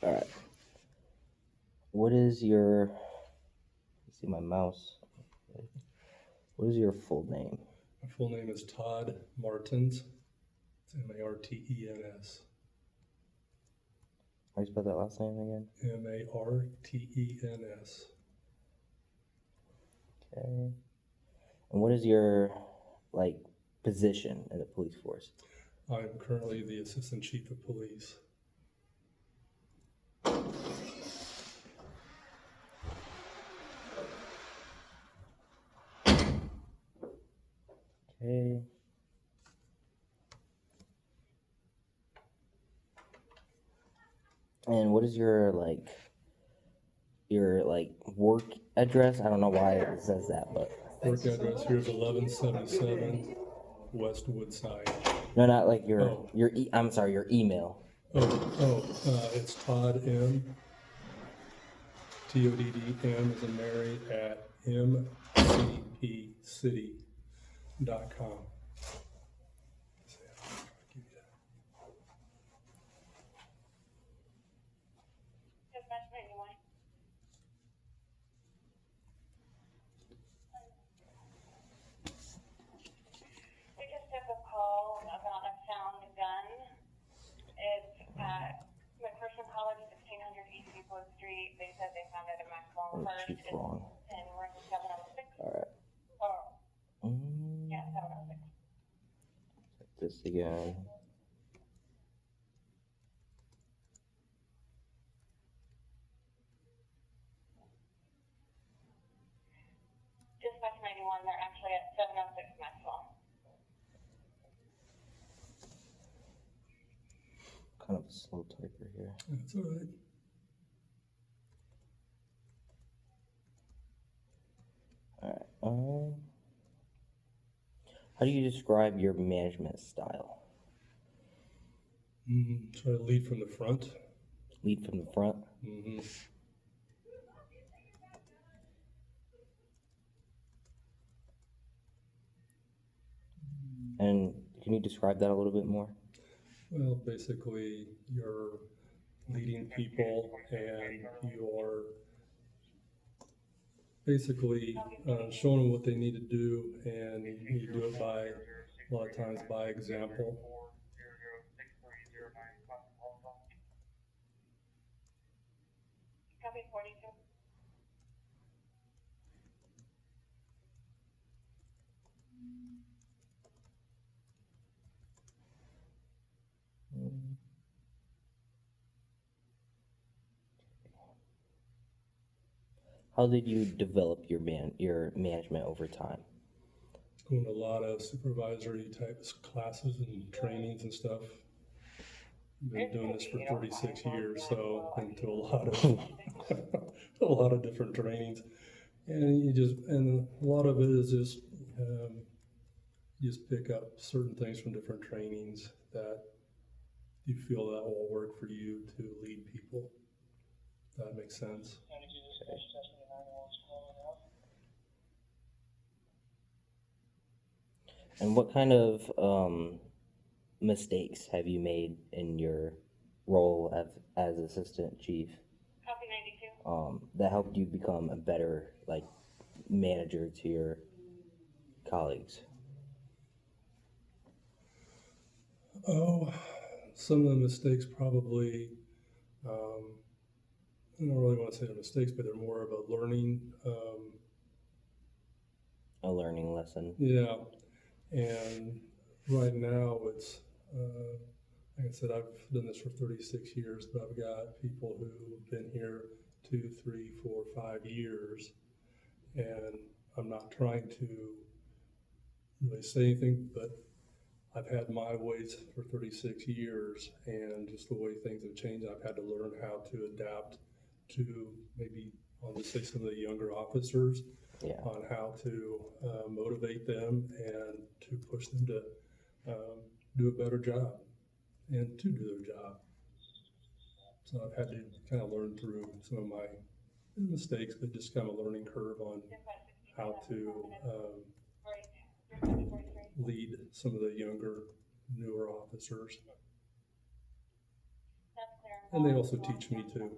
All right. What is your? Let's see my mouse. What is your full name? My full name is Todd Martins. It's Martens. How do you spell that last name again? Martens. Okay. And what is your position in the police force? I'm currently the Assistant Chief of Police. Okay. And what is your work address? I don't know why it says that, but Work address here is 1177 West Woodside. no, not like I'm sorry, your email. It's Todd M. TODDM as in Mary at mcpcity.com. We just took a call about a found gun. It's at McPherson College, 1600 East Depot Street. They said they found it at Maxwell First. She's wrong. In room 706. All right. Yeah, 706. Check this again. Dispatch 91, they're actually at 706 Maxwell. Kind of a slow typer here. That's all right. All right. How do you describe your management style? Try to lead from the front. Lead from the front. Mm-hmm. And can you describe that a little bit more? Well, basically, you're leading people and you're basically showing them what they need to do, and you do it by, a lot of times, by example. Copy 42. How did you develop your management over time? Doing a lot of supervisory type classes and trainings and stuff. Been doing this for 36 years, so been to a lot of a lot of different trainings, and a lot of it is just you just pick up certain things from different trainings that you feel that will work for you to lead people. That makes sense. And what kind of mistakes have you made in your role as assistant chief? Copy 92. That helped you become a better manager to your colleagues? Oh, some of the mistakes probably, I don't really want to say they're mistakes, but they're more of a learning. A learning lesson. Yeah, and right now it's, like I said, I've done this for 36 years, but I've got people who've been here 2, 3, 4, 5 years, and I'm not trying to really say anything, but I've had my ways for 36 years, and just the way things have changed, I've had to learn how to adapt to maybe, I'll just say, some of the younger officers, on how to motivate them and to push them to do a better job and to do their job. So I've had to kind of learn through some of my mistakes, but just kind of a learning curve on how to lead some of the younger, newer officers. And they also teach me too.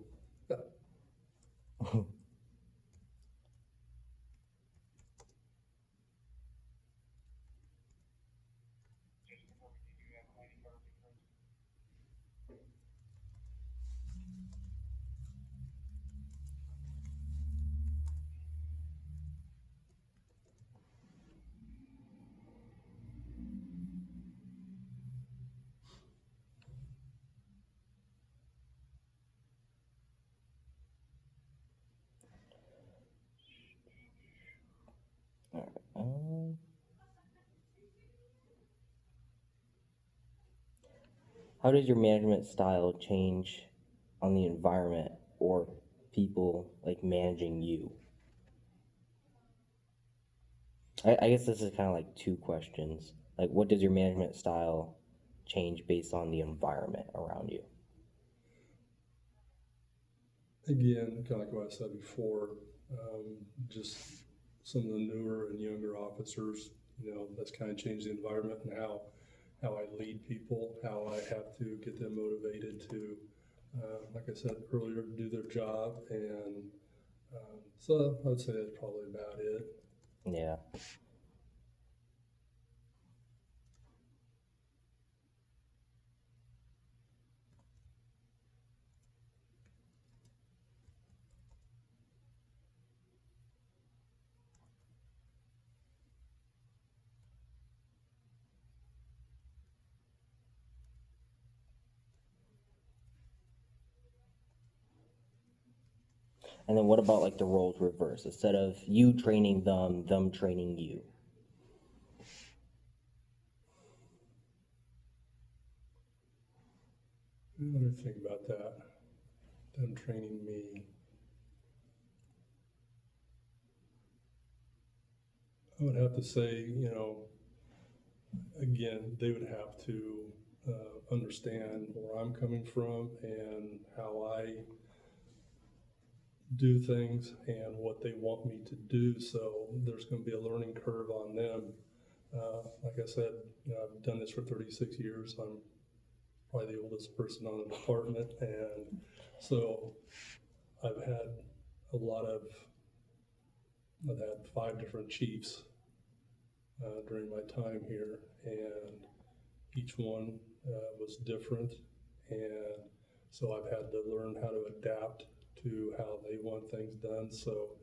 Um, how does your management style change on the environment or people like managing you? I guess this is kind of like two questions. Like, what does your management style change based on the environment around you? Again, kind of like what I said before, just some of the newer and younger officers, that's kind of changed the environment and how I lead people, how I have to get them motivated to, like I said earlier, do their job. And so I would say that's probably about it. Yeah. And then what about like the roles reverse? Instead of you training them training you. Let me think about that. Them training me. I would have to say, again, they would have to understand where I'm coming from and how I do things and what they want me to do. So there's going to be a learning curve on them. Like I said, I've done this for 36 years. I'm probably the oldest person on the department, and so I've had I've had 5 different chiefs during my time here, and each one was different, and so I've had to learn how to adapt to how they want things done. So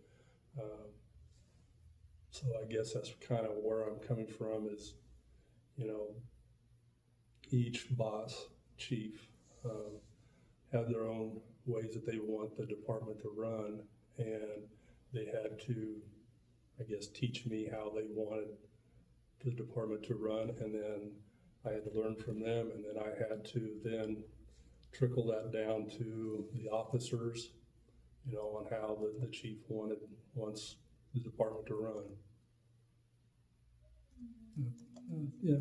I guess that's kind of where I'm coming from is, each boss, chief, had their own ways that they want the department to run, and they had to, I guess, teach me how they wanted the department to run, and then I had to learn from them, and then I had to then trickle that down to the officers, on how the chief wants the department to run. Yeah.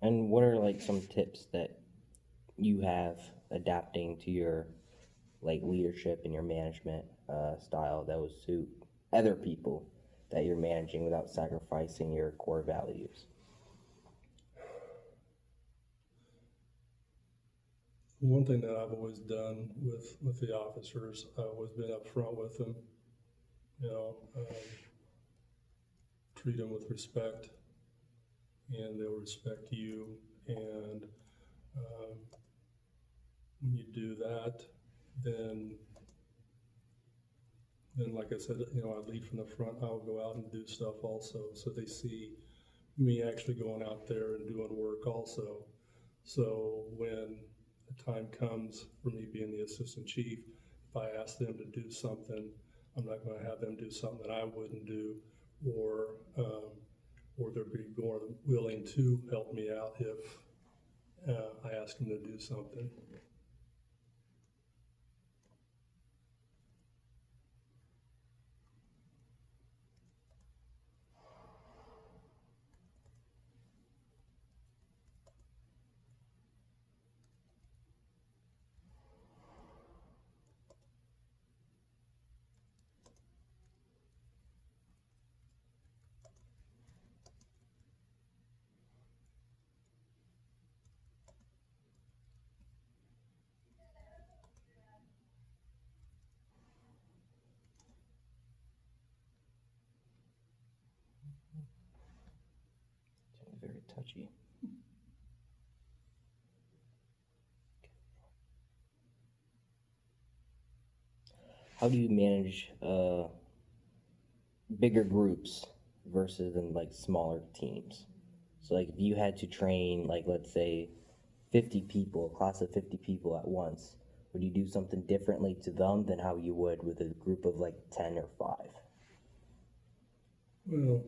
And what are like some tips that you have adapting to your like leadership and your management style that would suit other people that you're managing without sacrificing your core values? One thing that I've always done with the officers, I've always been upfront with them, treat them with respect, and they'll respect you. And when you do that, then like I said, I lead from the front. I'll go out and do stuff also, so they see me actually going out there and doing work also. So when the time comes for me being the assistant chief, if I ask them to do something, I'm not going to have them do something that I wouldn't do, or or they'll be more than willing to help me out if I ask them to do something. Sounds very touchy. How do you manage bigger groups versus in like smaller teams? So like if you had to train like let's say 50 people, a class of 50 people at once, would you do something differently to them than how you would with a group of like 10 or 5? Well,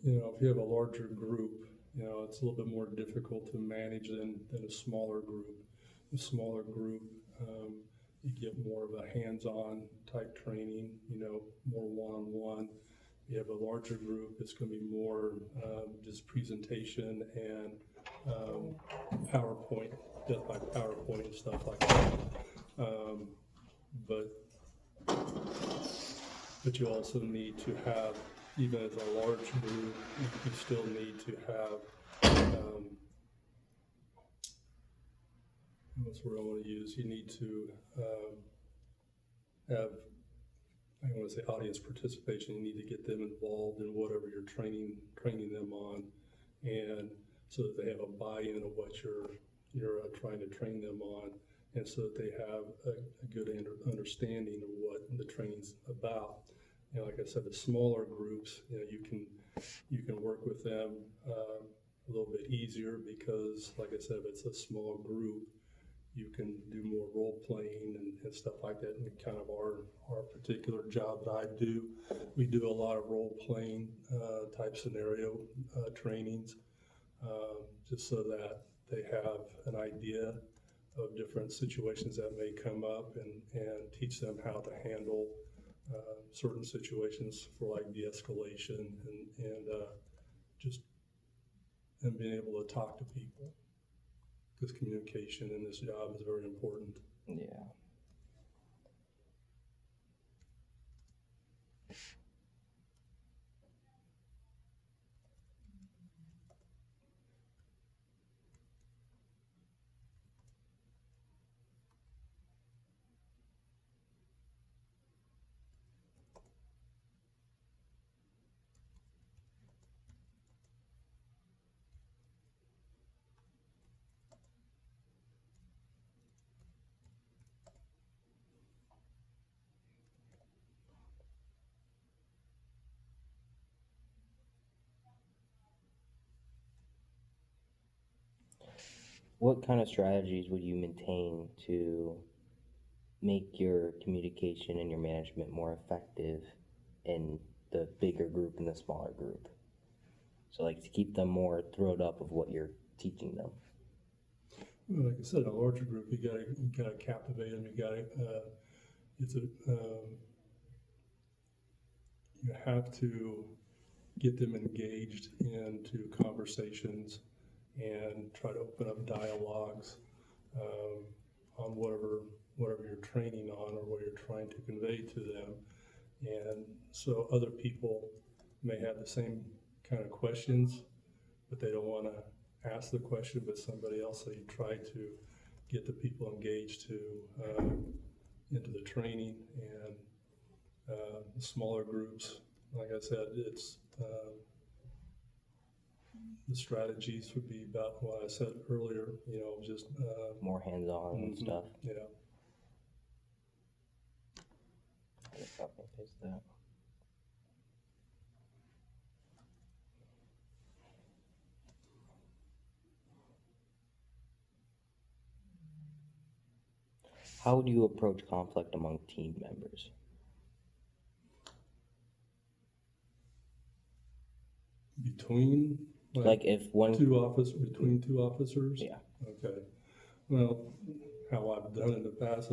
if you have a larger group, it's a little bit more difficult to manage than a smaller group. A smaller group, you get more of a hands-on type training, more one-on-one. You have a larger group, it's going to be more just presentation and PowerPoint, just like PowerPoint and stuff like that. But you also need to have, even as a large group, you still need to have, what's the word I want to use? You need to have, I don't want to say audience participation. You need to get them involved in whatever you're training them on, and so that they have a buy-in of what you're trying to train them on, and so that they have a good understanding of what the training's about. Like I said, the smaller groups, you can work with them a little bit easier because, like I said, if it's a small group, you can do more role playing and stuff like that. And kind of our particular job that I do, we do a lot of role playing type scenario trainings, just so that they have an idea of different situations that may come up and teach them how to handle certain situations for like de-escalation and being able to talk to people, because communication in this job is very important. Yeah. What kind of strategies would you maintain to make your communication and your management more effective in the bigger group and the smaller group? So like to keep them more thrilled up of what you're teaching them. Well, like I said, in a larger group, you gotta captivate them. You have to get them engaged into conversations and try to open up dialogues on whatever you're training on or what you're trying to convey to them. And so other people may have the same kind of questions, but they don't want to ask the question, but somebody else, so you try to get the people engaged into the training. And the smaller groups, like I said, it's the strategies would be about what I said earlier, just More hands-on and stuff. Yeah. I guess I'll paste that. How do you approach conflict among team members? between, Like if one, between two officers? yeah, Okay. Well, how I've done in the past,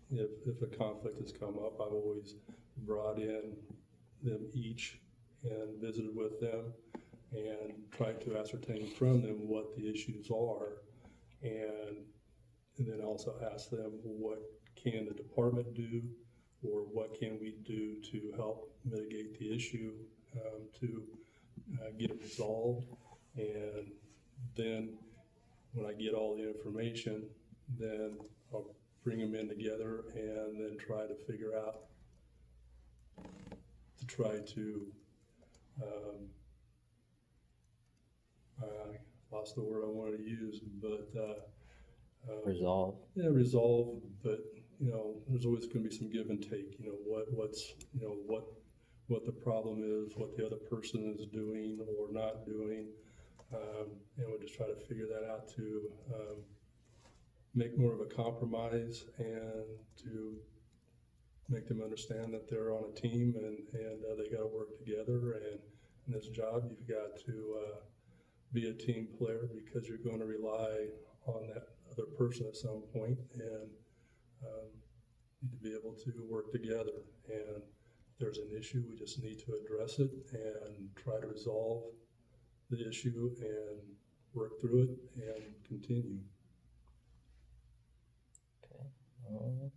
if a conflict has come up, I've always brought in them each and visited with them and tried to ascertain from them what the issues are, and then also ask them what can the department do, or what can we do to help mitigate the issue, to get it resolved. And then when I get all the information, then I'll bring them in together and then try to figure out, to try to, I lost the word I wanted to use, but, resolve. yeah, resolve, but, there's always gonna be some give and take, what the problem is, what the other person is doing or not doing. And we'll just try to figure that out to, make more of a compromise and to make them understand that they're on a team, and they gotta work together, and in this job, you've got to, be a team player, because you're gonna rely on that other person at some point, and, need to be able to work together. And if there's an issue, we just need to address it and try to resolve the issue and work through it and continue. Okay.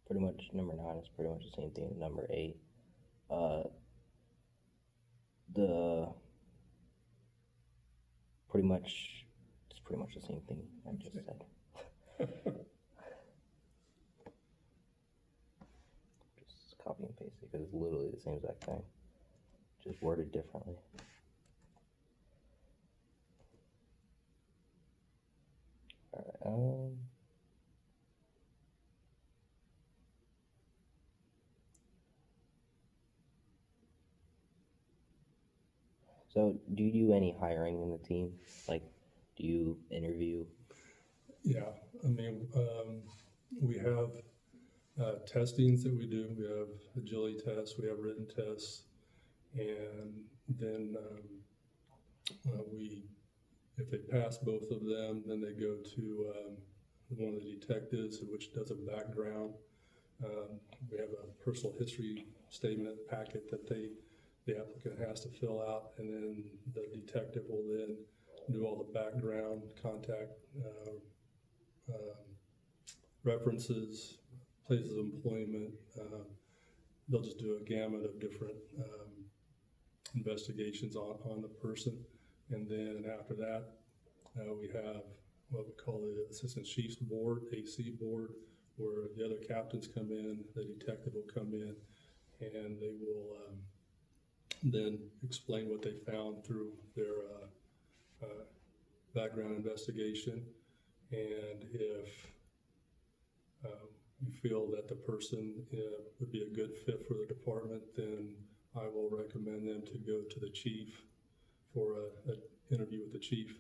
Pretty much number 9 is pretty much the same thing as number 8. The pretty much it's pretty much the same thing I just said. Just copy and paste it because it's literally the same exact thing, just worded differently. All right. So, do you do any hiring in the team? Like, do you interview? Yeah, I mean, we have testings that we do. We have agility tests, we have written tests, and then if they pass both of them, then they go to one of the detectives, which does a background. We have a personal history statement packet that the applicant has to fill out, and then the detective will then do all the background, contact references, places of employment. They'll just do a gamut of different investigations on the person. And then after that, we have what we call the Assistant Chiefs Board, AC Board, where the other captains come in, the detective will come in, and they will then explain what they found through their background investigation. And if you feel that the person would be a good fit for the department, then I will recommend them to go to the chief for an interview with the chief.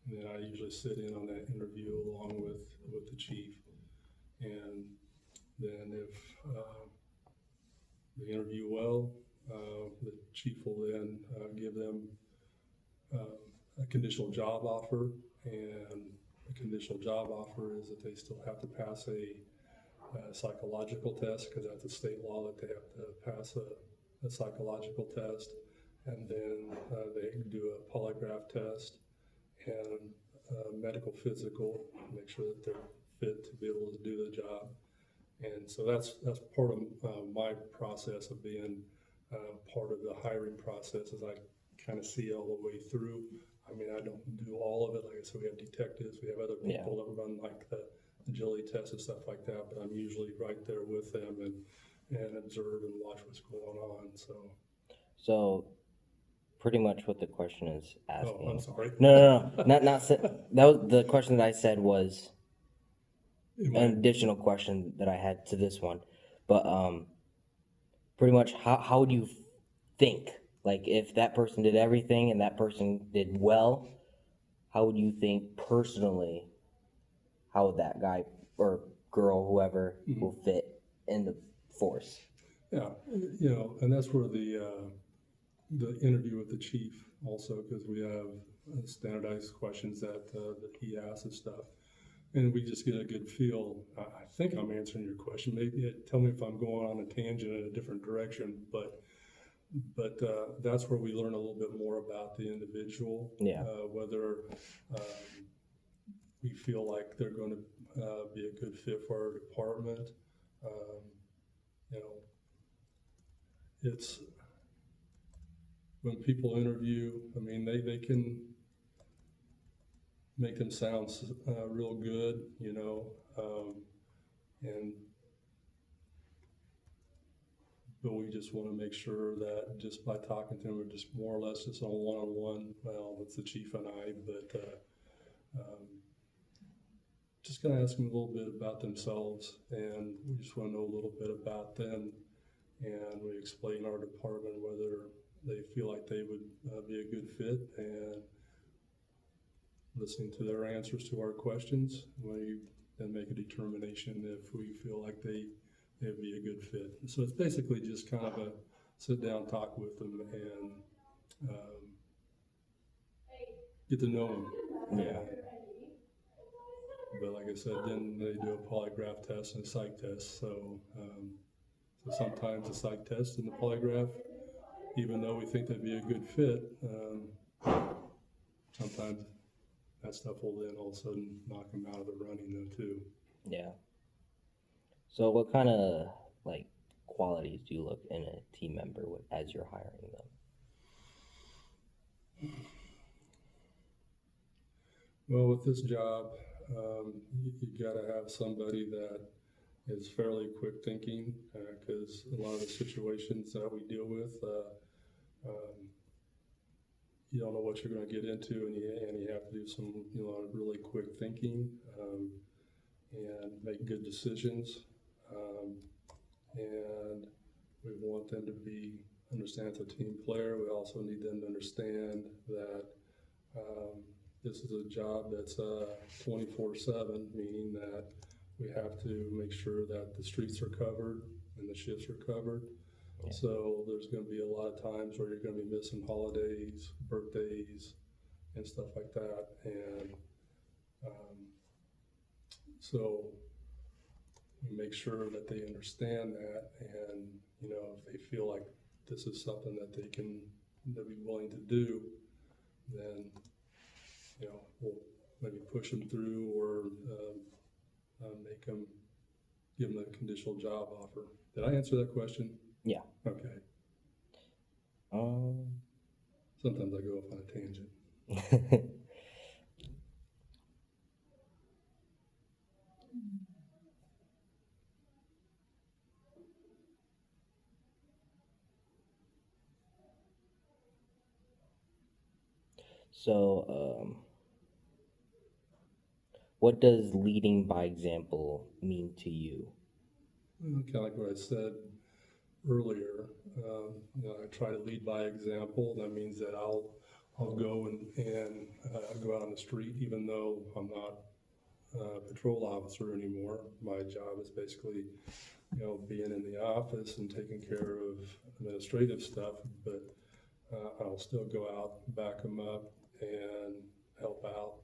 And then I usually sit in on that interview along with the chief. And then if they interview well, the chief will then give them a conditional job offer. And the conditional job offer is that they still have to pass a psychological test, because that's a state law that they have to pass a psychological test. And then they do a polygraph test and a medical physical, make sure that they're fit to be able to do the job. And so that's part of my process of being part of the hiring process, as I kind of see all the way through. I mean, I don't do all of it. Like I said, we have detectives, we have other people that run like the agility tests and stuff like that, but I'm usually right there with them and observe and watch what's going on. So pretty much what the question is asking. Oh, I'm sorry. No. Not that was the question that I said was an additional question that I had to this one. But pretty much how do you think? Like, if that person did everything and that person did well, how would you think personally, how would that guy or girl, whoever, will fit in the force? Yeah, you know, and that's where the interview with the chief also, because we have standardized questions that he asks and stuff. And we just get a good feel. I think I'm answering your question. Maybe tell me if I'm going on a tangent in a different direction, but that's where we learn a little bit more about the individual, Yeah. whether we feel like they're going to be a good fit for our department. Um, you know, it's when people interview, I mean, they can make them sound real good, you know, and but we just want to make sure that just by talking to them, we're just more or less just on one-on-one. Well, it's the chief and I, but just going to ask them a little bit about themselves, and we just want to know a little bit about them, and we explain our department, whether they feel like they would be a good fit, and listening to their answers to our questions, we then make a determination if we feel like they'd be a good fit. So it's basically just kind of a sit down talk with them and get to know them. Yeah. But like I said, then they do a polygraph test and a psych test. So sometimes the psych test and the polygraph, even though we think they'd be a good fit, sometimes that stuff will then all of a sudden knock them out of the running though too. Yeah. So what kind of like qualities do you look in a team member as you're hiring them? Well, with this job, you got to have somebody that is fairly quick thinking, because a lot of the situations that we deal with, you don't know what you're going to get into, and you have to do some really quick thinking and make good decisions. And we want them to understand it's a team player. We also need them to understand that this is a job that's 24/7, meaning that we have to make sure that the streets are covered and the shifts are covered. Yeah. So there's going to be a lot of times where you're going to be missing holidays, birthdays, and stuff like that. And so we make sure that they understand that, and if they feel like this is something that they'll be willing to do, then we'll maybe push them through or give them a conditional job offer. Did I answer that question? Yeah. Okay. Um. Sometimes I go off on a tangent. So, what does leading by example mean to you? Kind of like what I said earlier. I try to lead by example. That means that I'll go and go out on the street, even though I'm not a patrol officer anymore. My job is basically, being in the office and taking care of administrative stuff. But I'll still go out, back them up, and help out.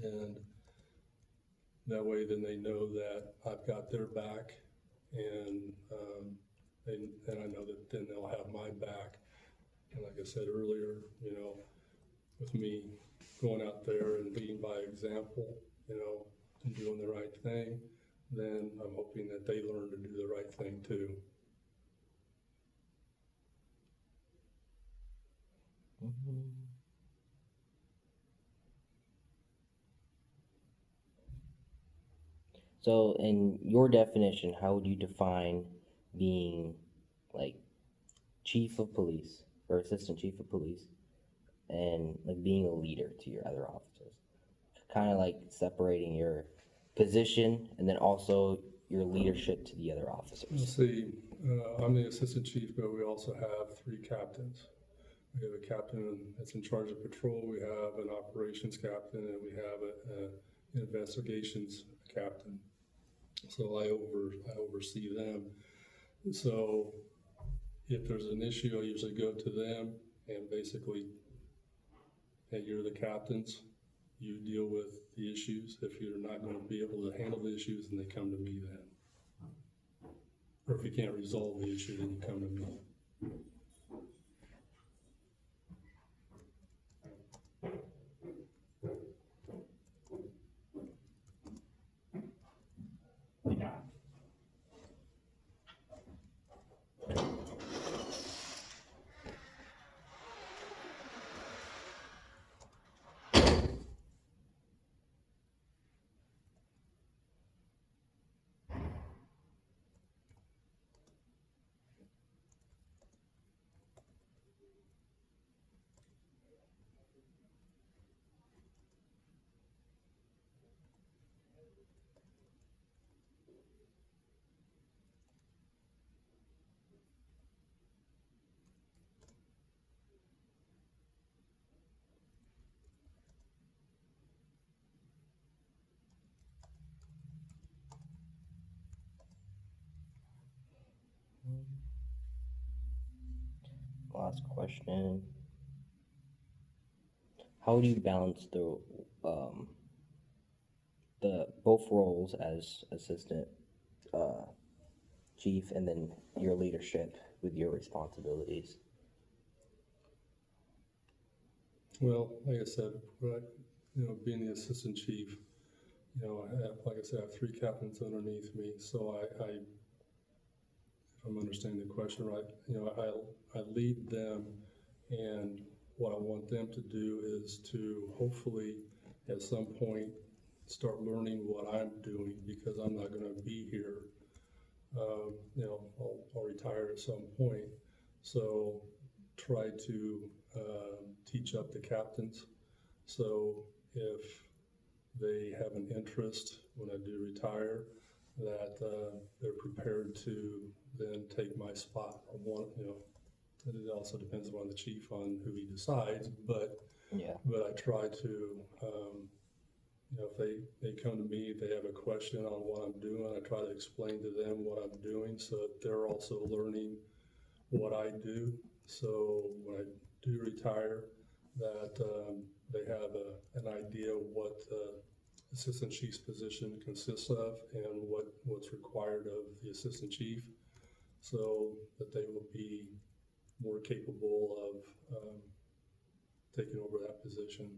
And that way, then they know that I've got their back, and I know that then they'll have my back. And like I said earlier, with me going out there and leading by example, and doing the right thing, then I'm hoping that they learn to do the right thing too. Mm-hmm. So, in your definition, how would you define being like chief of police or assistant chief of police and like being a leader to your other officers? Kind of like separating your position and then also your leadership to the other Let's officers. see, I'm the assistant chief, but we also have 3 captains. We have a captain that's in charge of patrol, we have an operations captain, and we have an investigations captain. So I oversee them. So if there's an issue, I usually go to them and basically, hey, you're the captains, you deal with the issues. If you're not going to be able to handle the issues, then they come to me then. Or if you can't resolve the issue, then you come to me. Last question. How do you balance the both roles as assistant chief and then your leadership with your responsibilities? Well, like I said, being the assistant chief, I have, like I said, I have 3 captains underneath me. So if I'm understanding the question right, I lead them, and what I want them to do is to hopefully at some point start learning what I'm doing, because I'm not going to be here. I'll retire at some point. So try to teach up the captains. So if they have an interest when I do retire, that they're prepared to then take my spot. It also depends upon the chief on who he decides, but Yeah. I try to, if they come to me, if they have a question on what I'm doing, I try to explain to them what I'm doing so that they're also learning what I do. So when I do retire, that they have an idea of what the assistant chief's position consists of and what's required of the assistant chief, so that they will be more capable of taking over that position.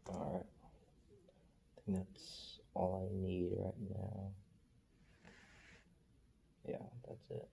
All right. I think that's all I need right now. Yeah, that's it.